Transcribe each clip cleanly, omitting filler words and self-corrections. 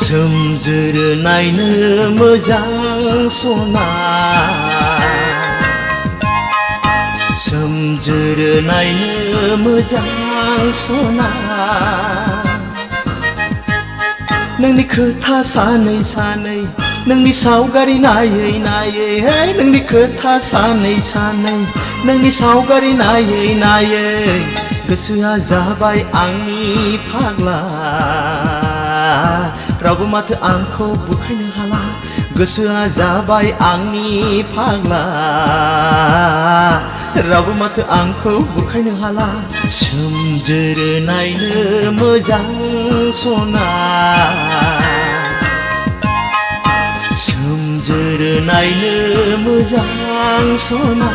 सोमजोर नायनो मोजां सना सोमजोर नायनो मोजां सना नोंनि खोथा सानै सानै नोंनि सावगारि नायै नायै हे नोंनि खोथा सानै सानै नोंनि सावगारि नायै नायै गोसोआ जाबाय आंनि फाग्ला रावबो माथो आंखौ बुखायनो हाला गोसोआ जाबाय आंनि फाग्ला रावबो माथो आंखौ बुखायनो हाला सोमजोर नायनो मोजां सना सोमजोर नायनो मोजां सना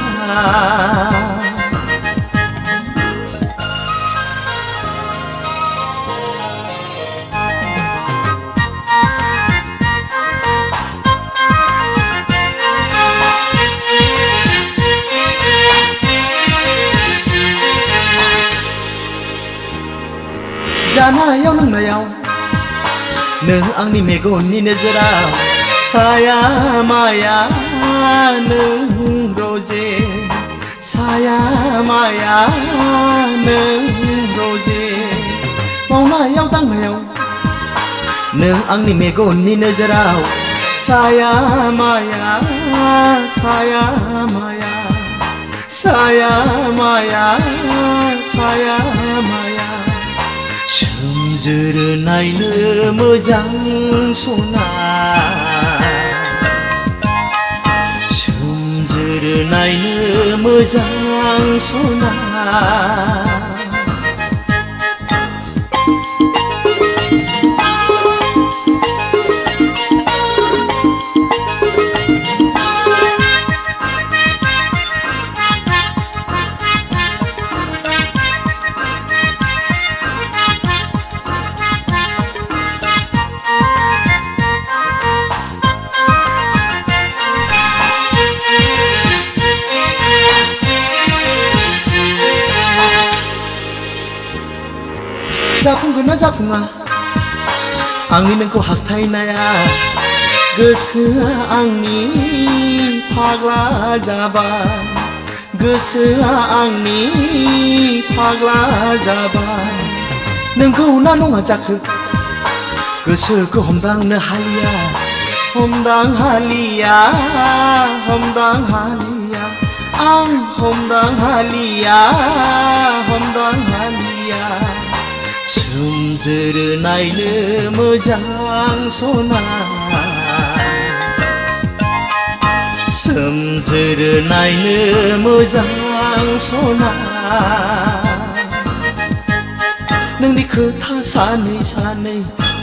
जानायाव लोंनायाव नों आंनि मेगननि नोजोराव साया माया नों रजे साया माया नों रजे मावनायाव दांनायाव नों आंनि मेगननि नोजोराव साया माया साया माया साया माया साया माया सोमजोर नायनो मोजां सना सोमजोर नायनो मोजां सना जाफुंगोन ना जाफुङा आंनि नोंखौ हास्थायनाया गोसोआ आंनि फाग्ला जाबाय गोसोआ आंनि फाग्ला जाबाय नोंखौ ना नङा जाखो गोसोखौ हमदांनो हालिया हमदां हालिया हमदां हालिया आं हमदां हालिया हमदां हालिया सोमजोर नायनो मोजां सना सोमजोर नायनो मोजां सना नोंनि खोथा सानै सानै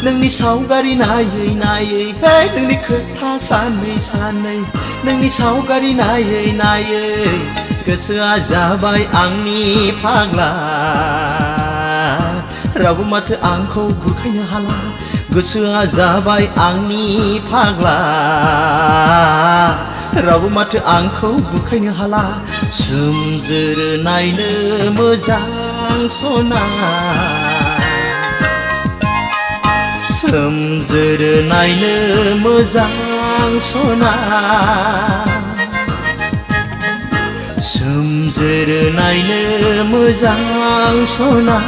नोंनि सावगारि नायै नायै बे नोंनि खोथा सानै सानै नोंनि सावगारि नायै नायै गोसोआ जाबाय आंनि फाग्ला रावबो माथो आंखौ बुखायनो हाला गोसोआ जाबाय आंनि फाग्ला रावबो माथो आंखौ बुखायनो हाला सोमजोर नायनो मोजां सना सोमजोर नायनो मोजां सना सोमजोर नायनो मोजां सना